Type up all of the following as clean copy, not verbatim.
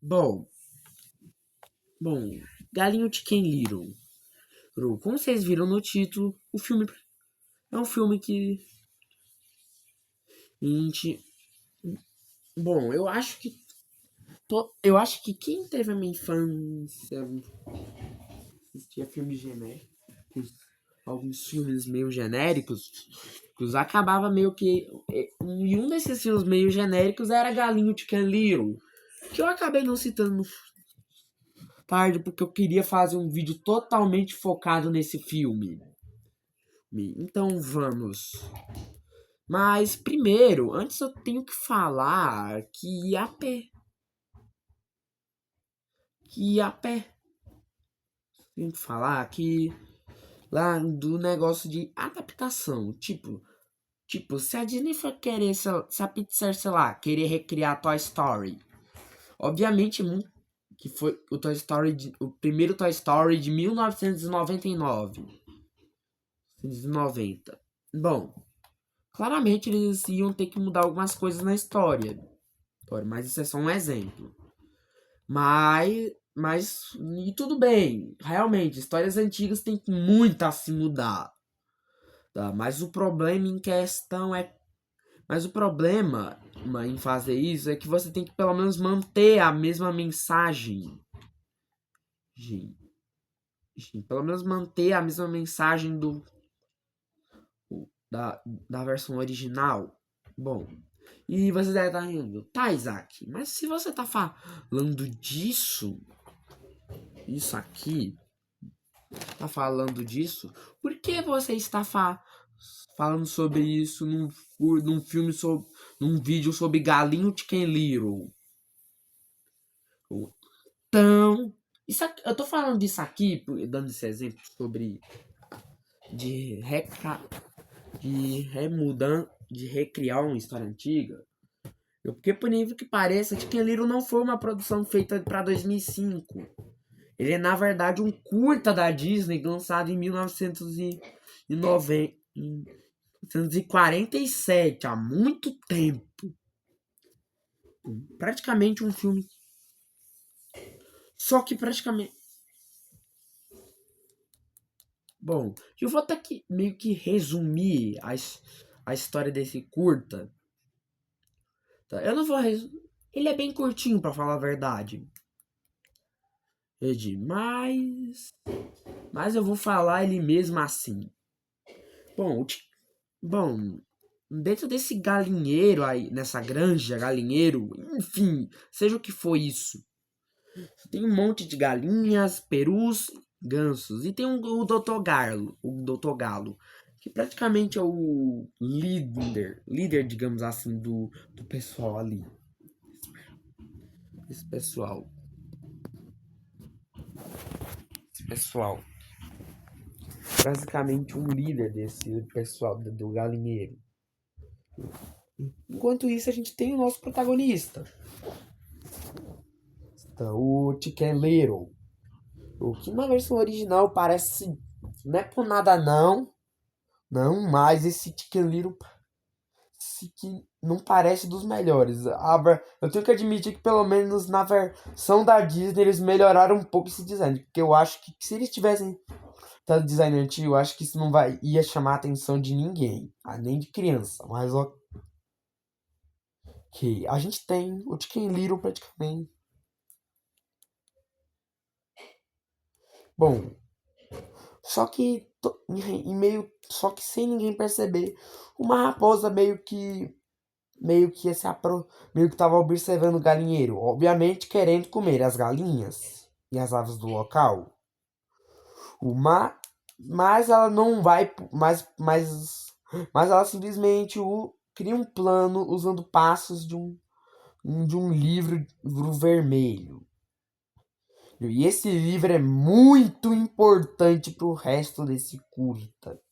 Bom, bom, Galinho Chicken Little. Como vocês viram no título, o filme é um filme que a gente, bom, eu acho que quem teve a minha infância assistia filmes genéricos, alguns filmes meio genéricos, acabava meio que e um desses filmes meio genéricos era Galinho Chicken Little, que eu acabei não citando tarde porque eu queria fazer um vídeo totalmente focado nesse filme. Então vamos. Mas primeiro, antes eu tenho que falar que a pé, tenho que falar que lá do negócio de adaptação, se a Disney for querer, se a Pixar, sei lá, querer recriar Toy Story, obviamente que foi o Toy Story, o primeiro Toy Story de 1999, 1990. Bom, claramente eles iam ter que mudar algumas coisas na história, mas isso é só um exemplo. E tudo bem, realmente, histórias antigas têm muito a se mudar, tá? Mas o problema em fazer isso é que você tem que pelo menos manter a mesma mensagem, gente. Pelo menos manter a mesma mensagem da versão original. Bom, e você deve estar rindo, tá, Isaac, mas se você tá falando isso aqui, tá falando disso, por que você está falando sobre isso num filme sobre, num vídeo sobre Galinho Chicken Little? Então, eu tô falando disso aqui, dando esse exemplo sobre de de recriar uma história antiga. Porque por nível que pareça, Chicken Little não foi uma produção feita para 2005. Ele é na verdade um curta da Disney lançado em 1947, há muito tempo. Praticamente um filme. Só que praticamente. Bom, eu vou até que meio que resumir a história desse curta. Tá? Eu não vou resumir. Ele é bem curtinho, pra falar a verdade. Ed, mas eu vou falar ele mesmo assim. Bom, bom, dentro desse galinheiro aí, nessa granja, galinheiro, enfim, seja o que for isso. Tem um monte de galinhas, perus, gansos. E tem o Dr. Galo, que praticamente é o líder, digamos assim, do pessoal ali. Esse pessoal. Basicamente um líder desse pessoal do galinheiro. Enquanto isso, a gente tem o nosso protagonista, o Chicken Little. O que na versão original parece. Não é por nada não. Não, mas esse Chicken Little que não parece dos melhores. Eu tenho que admitir que pelo menos na versão da Disney eles melhoraram um pouco esse design. Porque eu acho que se eles tivessem tanto design antigo, eu acho que isso não ia chamar a atenção de ninguém. Nem de criança. Mas ok. A gente tem o Chicken Little praticamente. Bom, só que só que sem ninguém perceber, uma raposa meio que estava observando o galinheiro, obviamente querendo comer as galinhas e as aves do local. Mas ela não vai, mas ela simplesmente cria um plano usando passos de um livro vermelho. E esse livro é muito importante pro resto desse curta.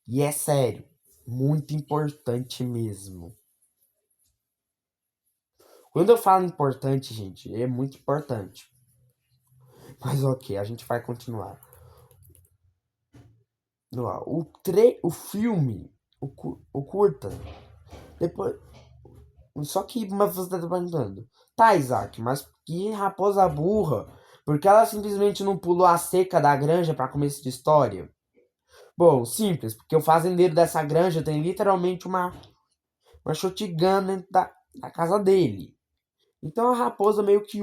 E é sério, muito importante mesmo. Quando eu falo importante, gente, é muito importante. Mas ok, a gente vai continuar. O filme, o curta, depois, Só que você tá perguntando, tá, Isaac, mas que raposa burra? Porque ela simplesmente não pulou a seca da granja para começo de história? Bom, simples, porque o fazendeiro dessa granja tem literalmente uma shotgun dentro da casa dele. Então a raposa meio que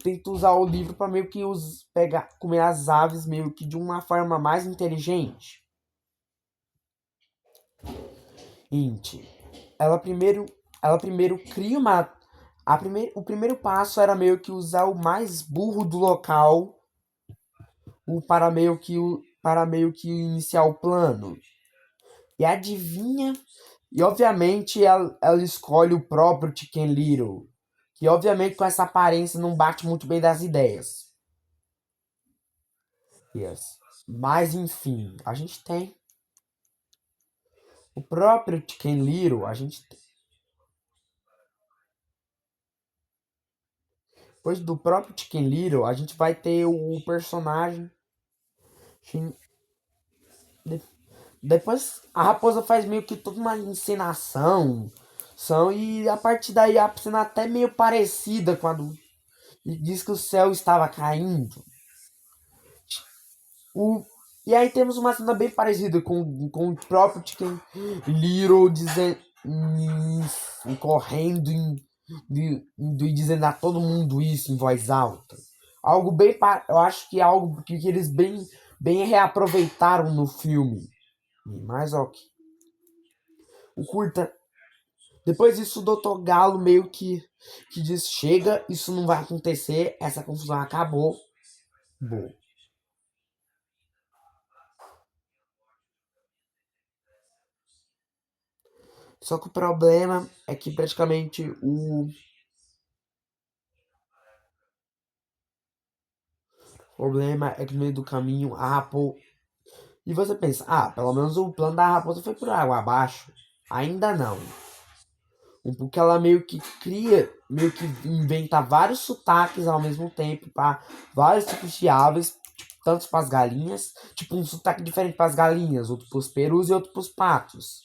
tenta usar o livro para meio que pegar, comer as aves meio que de uma forma mais inteligente. Int. Ela primeiro, ela primeiro cria uma o primeiro passo era meio que usar o mais burro do local para meio que iniciar o plano. E adivinha? E obviamente ela escolhe o próprio Chicken Little, que obviamente com essa aparência não bate muito bem das ideias. Yes. Mas enfim, a gente tem o próprio Chicken Little, depois do próprio Chicken Little, a gente vai ter o personagem. Depois a raposa faz meio que toda uma encenação. E a partir daí a cena até meio parecida quando diz que o céu estava caindo. O, e aí temos uma cena bem parecida com o próprio Chicken Little dizendo, correndo e dizendo a todo mundo isso em voz alta. Algo bem. Eu acho que é algo que eles bem reaproveitaram no filme. Mas ok. O curta. Depois disso, o Dr. Galo meio que diz: chega, isso não vai acontecer, essa confusão acabou. Bom. Só que o problema é que praticamente o problema é que no meio do caminho a raposa. E você pensa, pelo menos o plano da raposa foi por água abaixo. Ainda não. Porque ela meio que inventa vários sotaques ao mesmo tempo para vários tipos de aves, tipo, tanto para as galinhas, tipo um sotaque diferente para as galinhas, outro para os perus e outro para os patos.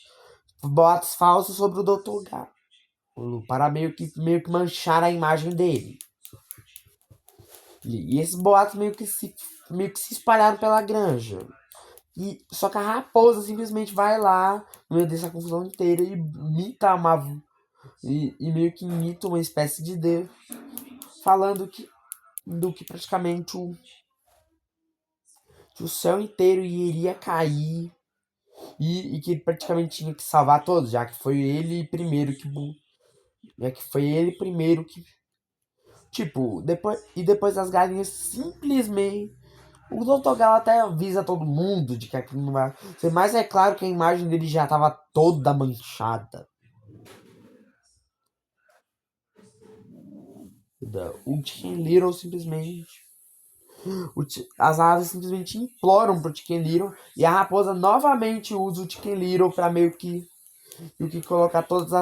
Boatos falsos sobre o Dr. Gato, para meio que manchar a imagem dele. E esses boatos meio que se espalharam pela granja. Só que a raposa simplesmente vai lá, no meio dessa confusão inteira, e imita e meio que imita uma espécie de Deus, falando do que praticamente que o céu inteiro iria cair e que ele praticamente tinha que salvar todos, já que foi ele primeiro que tipo, depois as galinhas simplesmente o Dr. Galo até avisa todo mundo de que aquilo não vai ser, mas é claro que a imagem dele já estava toda manchada. O Chicken Little simplesmente as aves simplesmente imploram pro Chicken Little e a raposa novamente usa o Chicken Little para meio que colocar todas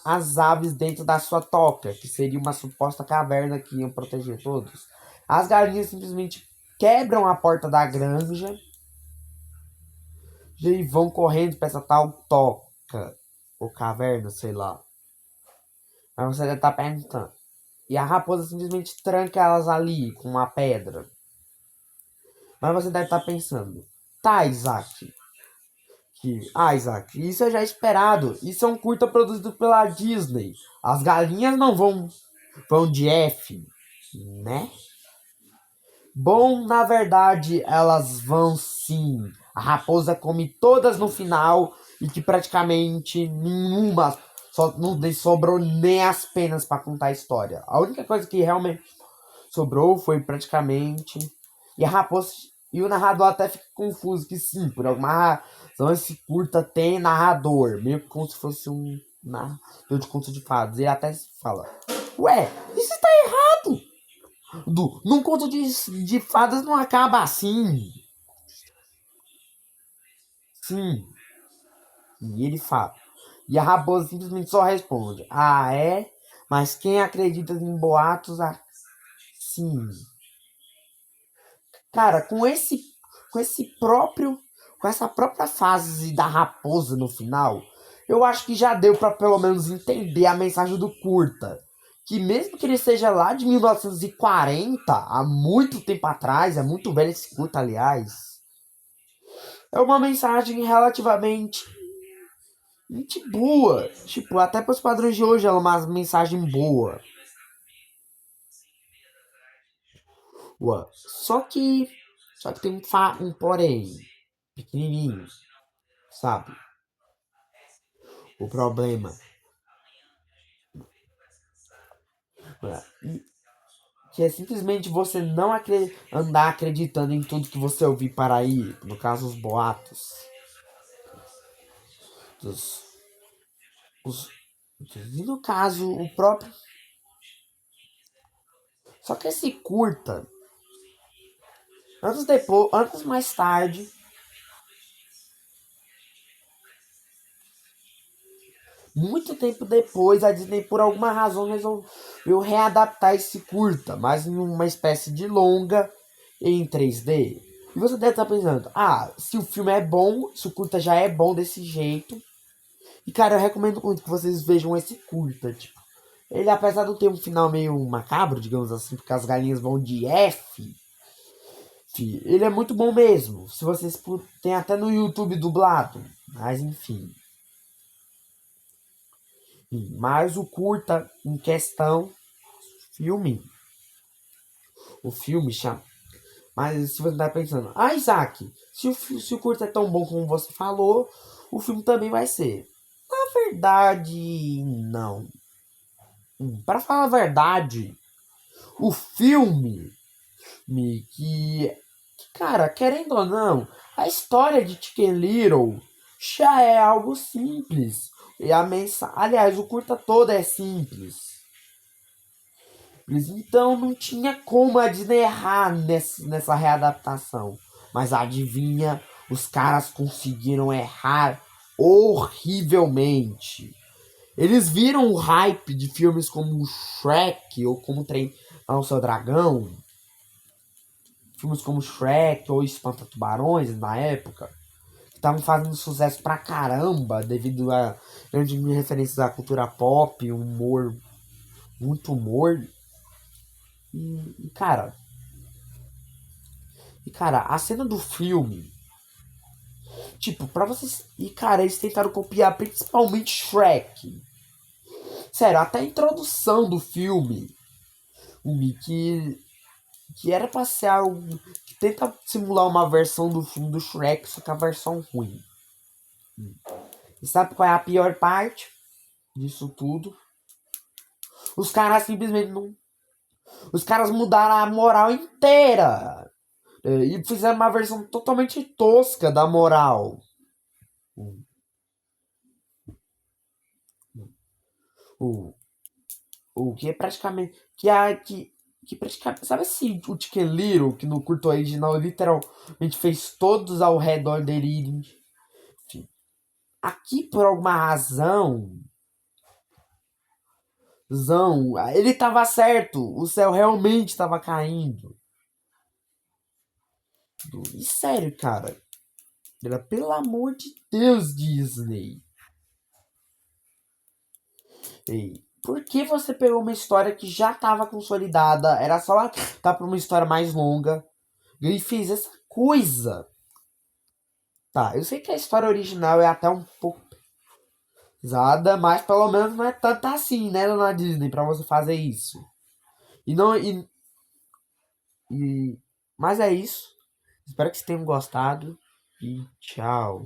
as aves dentro da sua toca, que seria uma suposta caverna que iam proteger todos. As galinhas simplesmente quebram a porta da granja e vão correndo para essa tal toca ou caverna, sei lá. Mas você deve estar perguntando. E a raposa simplesmente tranca elas ali com uma pedra. Mas você deve estar pensando, tá, Isaac, Isaac, isso é já esperado. Isso é um curta produzido pela Disney. As galinhas não vão de F, né? Bom, na verdade, elas vão sim. A raposa come todas no final e que praticamente nenhuma só não sobrou nem as penas para contar a história. A única coisa que realmente sobrou foi praticamente e a raposa e o narrador até fica confuso que sim, por alguma razão esse curta tem narrador, meio que como se fosse um narrador de conto de fadas. Ele até fala: "Ué, isso está errado. Num conto de fadas não acaba assim." Sim. E ele fala. E a raposa simplesmente só responde: "Ah, é? Mas quem acredita em boatos assim?" Cara, com esse próprio com essa própria fase da raposa no final, eu acho que já deu pra pelo menos entender a mensagem do curta. Que mesmo que ele seja lá de 1940, há muito tempo atrás, é muito velho esse curta, aliás, é uma mensagem relativamente muito boa. Tipo, até para os padrões de hoje, ela é uma mensagem boa. Ué. Só que tem um porém, pequenininho, sabe? O problema é que é simplesmente você não andar acreditando em tudo que você ouvir para aí, no caso os boatos, dos, os, e no caso o próprio. Só que esse curta, anos mais tarde, muito tempo depois, a Disney por alguma razão resolveu readaptar esse curta, mas em uma espécie de longa em 3D. E você deve estar pensando, se o filme é bom, se o curta já é bom desse jeito. E cara, eu recomendo muito que vocês vejam esse curta, tipo. Ele, apesar de ter um final meio macabro, digamos assim, porque as galinhas vão de F, ele é muito bom mesmo. Se vocês tem até no YouTube dublado. Mas enfim. Mas o curta em questão, filme. O filme chama. Mas se você tá pensando, Isaac, se o curta é tão bom como você falou, o filme também vai ser. Na verdade, não. Para falar a verdade, o filme cara, querendo ou não, a história de Chicken Little já é algo simples. E a mensagem, aliás, o curta todo é simples. Então não tinha como a Disney errar nessa readaptação. Mas adivinha, os caras conseguiram errar horrivelmente. Eles viram o hype de filmes como Shrek ou como Treinar o Seu Dragão. Filmes como Shrek ou Espanta-Tubarões na época. Que estavam fazendo sucesso pra caramba devido a grandes referências à cultura pop, humor, muito humor. E, cara, a cena do filme, tipo, pra vocês. E, cara, eles tentaram copiar principalmente Shrek. Sério, até a introdução do filme. Que era pra ser algo. Que tenta simular uma versão do filme do Shrek, só que a versão ruim. E sabe qual é a pior parte disso tudo? Os caras simplesmente não. Os caras mudaram a moral inteira. E fizeram uma versão totalmente tosca da moral. O, o que é praticamente. Que praticamente. Sabe assim, o Chicken Little, que no curto original literalmente fez todos ao redor dele irem. Enfim. Aqui, por alguma razão. Ele tava certo. O céu realmente tava caindo. E sério, cara. Pelo amor de Deus, Disney. Ei, por que você pegou uma história que já estava consolidada? Era só tá para uma história mais longa. E fez essa coisa. Tá, eu sei que a história original é até um pouco pesada, mas pelo menos não é tanto assim, né, dona Disney, pra você fazer isso. E não. E, mas é isso. Espero que vocês tenham gostado. E tchau.